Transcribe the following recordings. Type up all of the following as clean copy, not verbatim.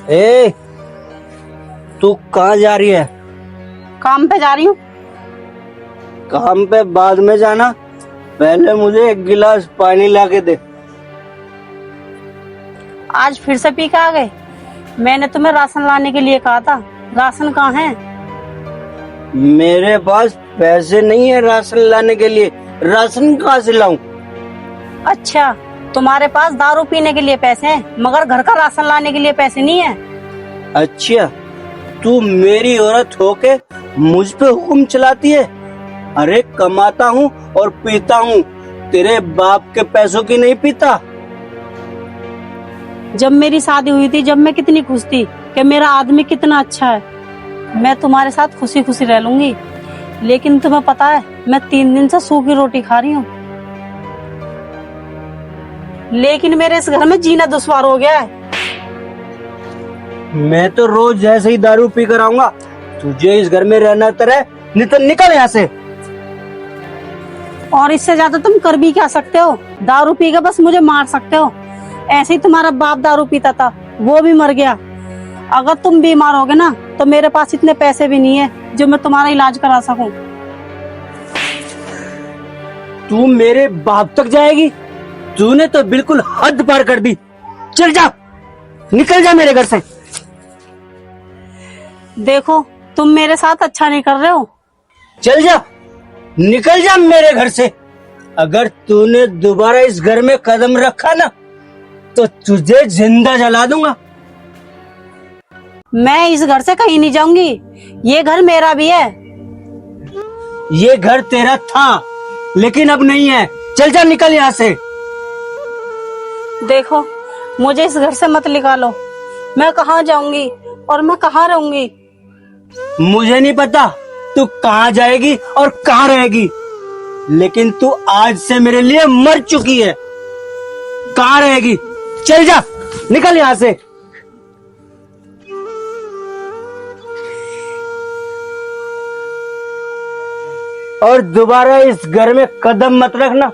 ए, तू कहाँ जा रही है? काम पे जा रही हूँ। काम पे बाद में जाना, पहले मुझे एक गिलास पानी ला के दे। आज फिर से पी के आ गए। मैंने तुम्हें राशन लाने के लिए कहा था, राशन कहाँ है? मेरे पास पैसे नहीं है राशन लाने के लिए, राशन कहाँ से लाऊं? अच्छा, तुम्हारे पास दारू पीने के लिए पैसे हैं, मगर घर का राशन लाने के लिए पैसे नहीं है। अच्छा, तू मेरी औरत होके मुझ पे हुक्म चलाती है? अरे कमाता हूँ और पीता हूँ, तेरे बाप के पैसों की नहीं पीता। जब मेरी शादी हुई थी, जब मैं कितनी खुश थी कि मेरा आदमी कितना अच्छा है, मैं तुम्हारे साथ खुशी खुशी रह लूंगी। लेकिन तुम्हें पता है, मैं 3 दिन से सूखी रोटी खा रही हूँ। लेकिन मेरे इस घर में जीना दुश्वार हो गया है। मैं तो रोज ऐसे ही दारू पी कर आऊंगा, तुझे इस घर में रहना तरह, नहीं तो निकल यहाँ से। और इससे ज्यादा तुम कर भी क्या सकते हो? दारू पी के बस मुझे मार सकते हो। ऐसे ही तुम्हारा बाप दारू पीता था, वो भी मर गया। अगर तुम बीमार होगे ना, तो मेरे पास इतने पैसे भी नहीं है जो मैं तुम्हारा इलाज करा सकूं। तू मेरे बाप तक जाएगी? तूने तो बिल्कुल हद पार कर दी। चल जा, निकल जा मेरे घर से। देखो, तुम मेरे साथ अच्छा नहीं कर रहे हो। चल जा, निकल जा मेरे घर से। अगर तूने दोबारा इस घर में कदम रखा ना, तो तुझे जिंदा जला दूंगा। मैं इस घर से कहीं नहीं जाऊंगी, ये घर मेरा भी है। ये घर तेरा था, लेकिन अब नहीं है। चल जा, निकल यहाँ से। देखो, मुझे इस घर से मत निकालो। मैं कहाँ जाऊंगी और मैं कहाँ रहूंगी? मुझे नहीं पता तू कहाँ जाएगी और कहाँ रहेगी, लेकिन तू आज से मेरे लिए मर चुकी है। कहाँ रहेगी? चल जा, निकल यहाँ से। और दोबारा इस घर में कदम मत रखना।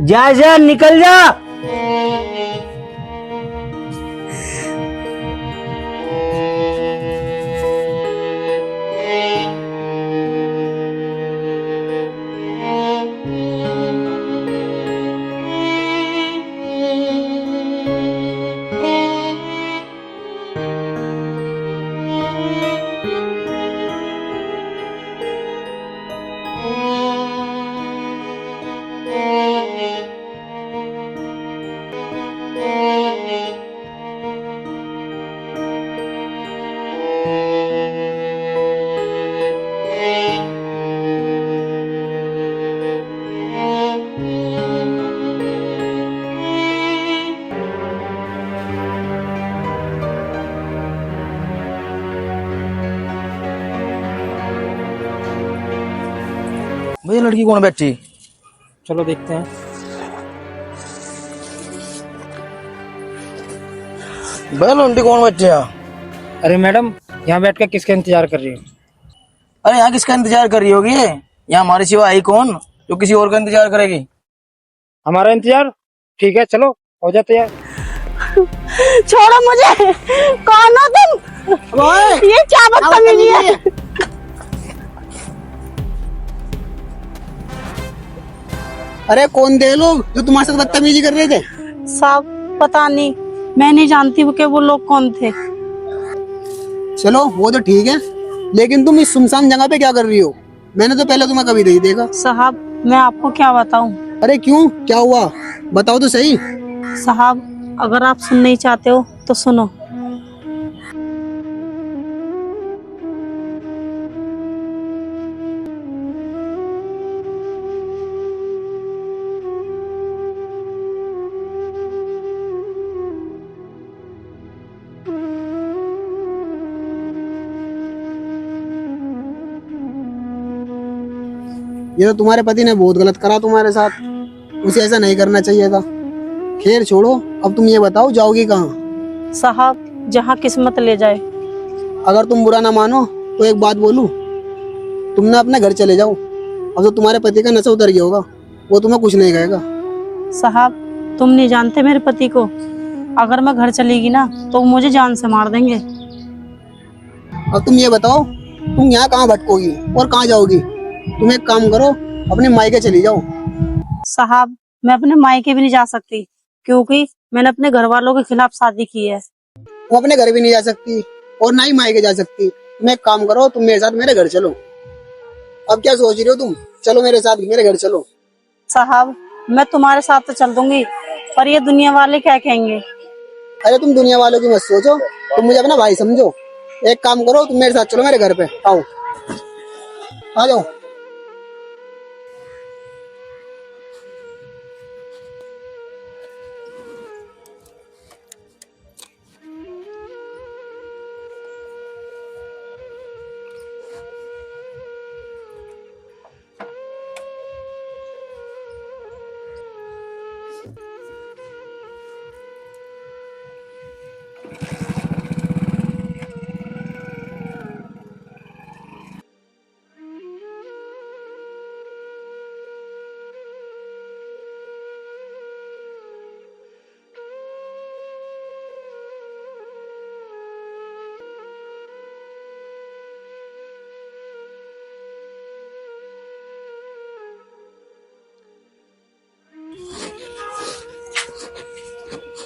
जा जा, निकल जा। भैया लड़की कौन बैठी? चलो देखते हैं। भैया लड़की कौन बैठी है? अरे मैडम, यहाँ बैठ कर किसका इंतजार कर रही हो? अरे यहाँ किसका इंतजार कर रही होगी? यहाँ हमारे सिवा आई कौन जो किसी और का इंतजार करेगी? हमारा इंतजार? ठीक है, चलो हो जाते यार। छोड़ो मुझे। कौन हो तुम? ये क्या बदतमीजी है? अरे कौन थे लोग जो तुम्हारे साथ बदतमीजी कर रहे थे? साहब पता नहीं, मैं नहीं जानती कि वो लोग कौन थे। चलो वो तो ठीक है, लेकिन तुम इस सुनसान जगह पे क्या कर रही हो? मैंने तो पहले तुम्हें कभी नहीं देखा। साहब मैं आपको क्या बताऊं? अरे क्यों, क्या हुआ? बताओ तो सही। साहब अगर आप सुन नहीं चाहते हो तो सुनो। ये तो तुम्हारे पति ने बहुत गलत करा तुम्हारे साथ। उसे ऐसा नहीं करना चाहिए था। खैर छोड़ो, अब तुम ये बताओ जाओगी कहाँ? साहब, जहाँ किस्मत ले जाए। अगर तुम बुरा ना मानो तो एक बात बोलूं, तुम ना अपने घर चले जाओ। अब तो तुम्हारे पति का नशा उतर गया होगा, वो तुम्हें कुछ नहीं कहेगा। साहब, तुम नहीं जानते मेरे पति को। अगर मैं घर चलेगी ना तो वो मुझे जान से मार देंगे। अब तुम ये बताओ, तुम यहाँ कहाँ भटकोगी और कहाँ जाओगी? तुम एक काम करो, अपने मायके चली जाओ। साहब, मैं अपने मायके भी नहीं जा सकती, क्योंकि मैंने अपने घर वालों के खिलाफ शादी की है। तुम अपने घर भी नहीं जा सकती और ना ही मायके जा सकती। तुम एक काम करो, तुम मेरे साथ मेरे घर चलो। अब क्या सोच रही हो तुम? चलो मेरे साथ मेरे घर चलो। साहब, मैं तुम्हारे साथ तो चल दूंगी, पर ये दुनिया वाले क्या कहेंगे? अरे तुम दुनिया वालों की मत सोचो, तुम मुझे अपना भाई समझो। एक काम करो, तुम मेरे साथ चलो मेरे घर पे। आओ, आ जाओ।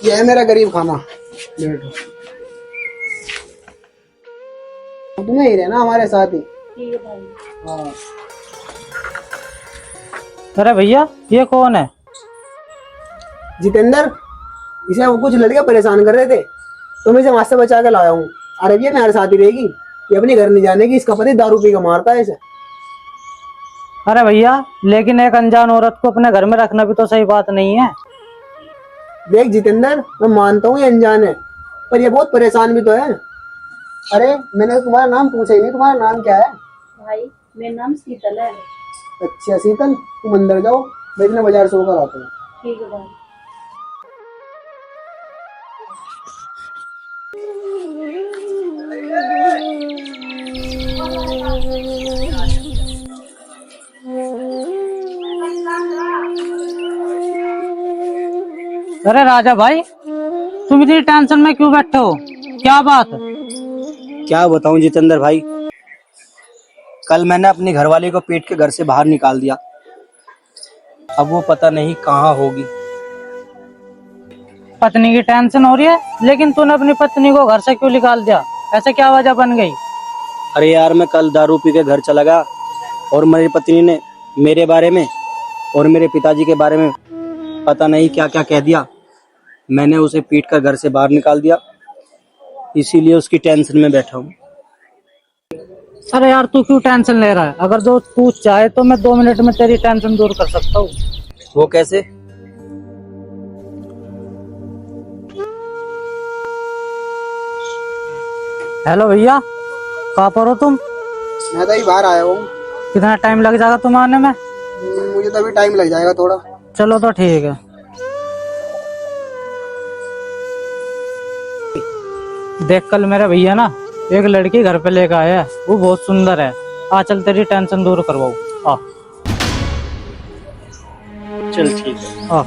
ये है मेरा गरीब खाना, बैठो। तुम्हें ही रहना हमारे साथ ही। हाँ। अरे भैया, ये कौन है? जितेंद्र, इसे वो कुछ लड़के परेशान कर रहे थे, तो मैं इसे वहां से बचा के लाया हूँ। अरे ये मेरे साथ ही रहेगी, ये अपने घर नहीं जाने की। इसका पति दारू पी के मारता है इसे। अरे भैया, लेकिन एक अनजान औरत को अपने घर में रखना भी तो सही बात नहीं है। देख जितेंद्र, मैं मानता हूँ ये अनजान है, पर ये बहुत परेशान भी तो है। अरे मैंने तुम्हारा नाम पूछा ही नहीं, तुम्हारा नाम क्या है? भाई, मेरा नाम शीतल है। अच्छा शीतल, तुम अंदर जाओ, मैं इतने बाजार से होकर आता हूँ। ठीक है भाई। अरे राजा भाई, तुम इतनी टेंशन में क्यों बैठे हो? क्या बात? क्या बताऊं जितेंद्र भाई, कल मैंने अपनी घरवाली को पीट के घर से बाहर निकाल दिया। अब वो पता नहीं कहाँ होगी। पत्नी की टेंशन हो रही है, लेकिन तूने अपनी पत्नी को घर से क्यों निकाल दिया? ऐसे क्या वजह बन गई? अरे यार, मैं कल दारू पी के घर चला गया और मेरी पत्नी ने मेरे बारे में और मेरे पिताजी के बारे में पता नहीं क्या क्या कह दिया। मैंने उसे पीट कर घर से बाहर निकाल दिया, इसीलिए उसकी टेंशन में बैठा हूँ। अरे यार, तू क्यों टेंशन ले रहा है? अगर जो तू चाहे तो मैं 2 मिनट में तेरी टेंशन दूर कर सकता हूँ। वो कैसे? हेलो भैया, कहाँ पर हो तुम? मैं तो अभी बाहर आया हूँ। कितना टाइम लग जाएगा तुम आने में? मुझे तो अभी टाइम लग जाएगा थोड़ा। चलो तो ठीक है। देख, कल मेरे भैया ना एक लड़की घर पे लेकर आया है, वो बहुत सुंदर है। आ चल, तेरी टेंशन दूर करवाऊँ। आ चल ठीक है। आ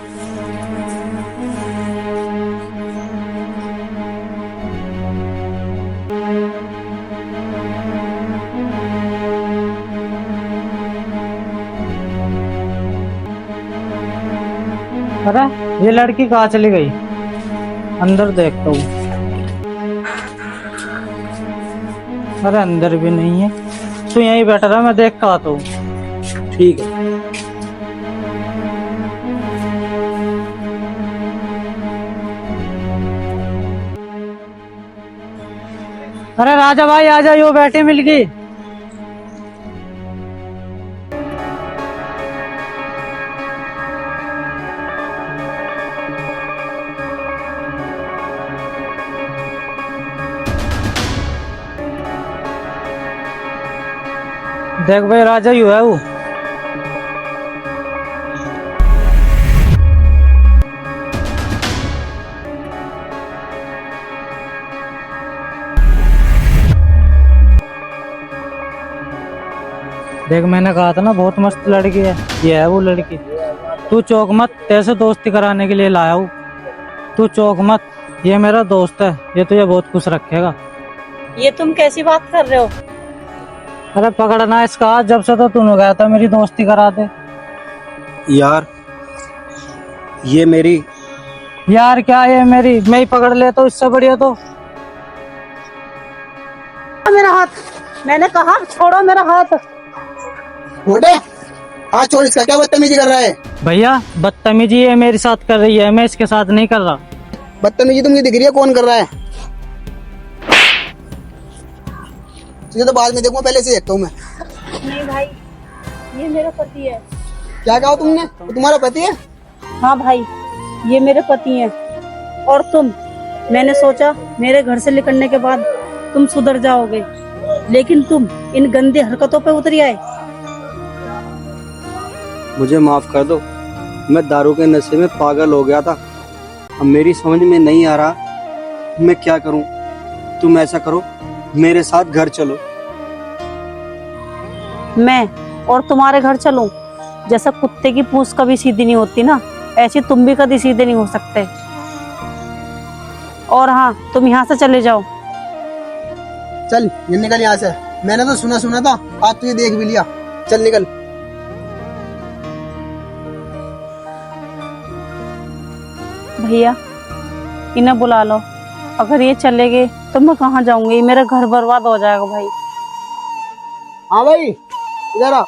अरे ये लड़की कहाँ चली गई? अंदर देखता हूँ। अरे अंदर भी नहीं है। तू यहीं बैठा रहा, मैं देख कर आता हूँ। ठीक है। अरे राजा भाई, आ जाओ, यो बैठी मिल गई। देख भाई, राजा यू है वो। देख मैंने कहा था ना बहुत मस्त लड़की है, ये है वो लड़की। तू चौक मत, तेरे दोस्ती कराने के लिए लाया हूँ। तू चौक मत, ये मेरा दोस्त है, ये तुझे बहुत खुश रखेगा। ये तुम कैसी बात कर रहे हो? अरे पकड़ना इसका हाथ, जब से तो तूने गया था मेरी दोस्ती करा दे। यार ये मेरी यार क्या ये मेरी, मैं ही पकड़ ले तो इससे बढ़िया तो। मेरा हाथ, मैंने कहा छोड़ो मेरा हाथ। मोटे हाँ छोड़, इसका क्या बदतमीजी कर रहा है? भैया बदतमीजी ये मेरे साथ कर रही है, मैं इसके साथ नहीं कर रहा। बदतमीजी तुमको दिख रही है, कौन कर रहा है? तुझे तो बाद में देखूंगा, पहले से देखता हूँ मैं। नहीं भाई, ये मेरा पति है। क्या कहा तुमने? वो तुम्हारा पति है? हाँ भाई, ये मेरे पति हैं। और तुम, मैंने सोचा मेरे घर से निकलने के बाद तुम सुधर जाओगे, लेकिन तुम इन गंदी हरकतों पे उतरी आए। मुझे माफ कर दो, मैं दारू के नशे में पागल हो गया था। अब मेरी समझ में नहीं आ रहा मैं क्या करूं। तुम ऐसा करो, मेरे साथ घर चलो। मैं और तुम्हारे घर चलूं? जैसा कुत्ते की पूंछ कभी सीधी नहीं होती ना, ऐसी तुम भी कभी सीधे नहीं हो सकते। और हाँ, तुम यहाँ से चले जाओ। चल ये निकल यहाँ से। मैंने तो सुना था, आज तुझे देख भी लिया। चल निकल। भैया इन्हें बुला लो, अगर ये चले गए तो मैं कहाँ जाऊंगी, मेरा घर बर्बाद हो जाएगा भाई। हाँ भाई इधर आ।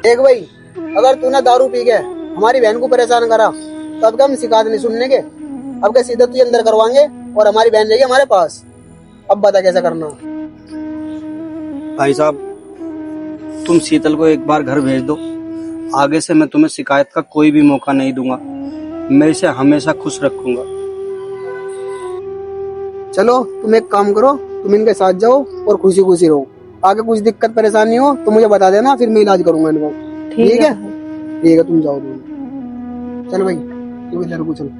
देख भाई, अगर तूने दारू पी के हमारी बहन को परेशान करा तो अब क्या हम शिकायत नहीं सुनने के? अब क्या सीधा तुझे अंदर करवाएंगे और हमारी बहन रहेगी हमारे पास। अब बता कैसा करना। भाई साहब, तुम शीतल को एक बार घर भेज दो। आगे से मैं तुम्हें शिकायत का कोई भी मौका नहीं दूंगा। मैं इसे हमेशा खुश रखूंगा। चलो तुम एक काम करो, तुम इनके साथ जाओ और खुशी खुशी रहो। आगे कुछ दिक्कत परेशानी हो तो मुझे बता देना, फिर मैं इलाज करूंगा इनका। ठीक है? ठीक है, तुम जाओ। चलो भाई, तू इधर को चलो।